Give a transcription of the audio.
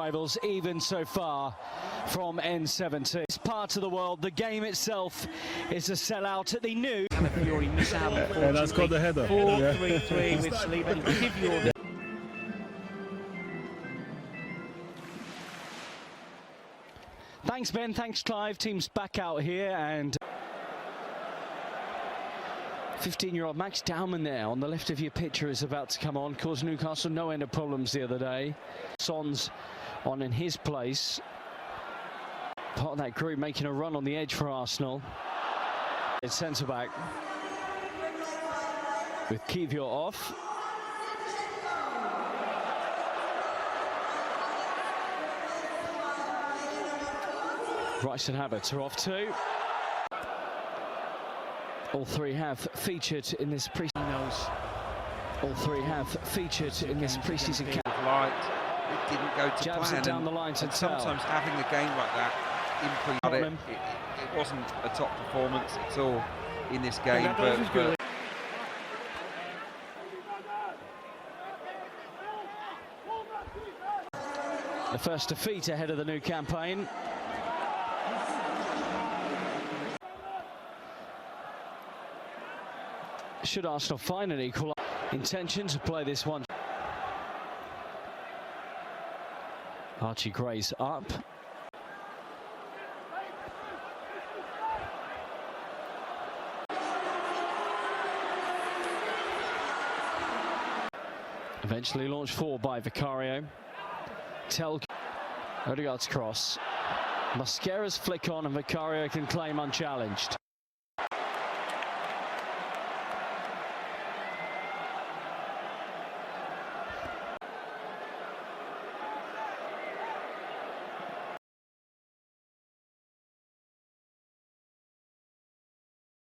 rivals, even so far from N17. It's part of the world. The game itself is a sellout at the new. Fury miss out, and that's got the header. 4-3-3 with Saliba. Give your Thanks, Ben. Thanks, Clive. Team's back out here, and 15-year-old Max Dowman there on the left of your picture is about to come on. Caused Newcastle no end of problems the other day. Son's on in his place. Part of that group making a run on the edge for Arsenal. It's centre-back with Kivior off. Rice and Havertz are off too. All three have featured in this pre-season. All three have featured in this pre-season camp. Light, it didn't go to Jabs plan. it down the line to tell. Sometimes having a game like that in it wasn't a top performance at all in this game. But the first defeat ahead of the new campaign. Should Arsenal find an equal intention to play this one? Archie Gray's up. Eventually launched forward by Vicario. Odegaard's cross. Mosquera's flick on and Vicario can claim unchallenged.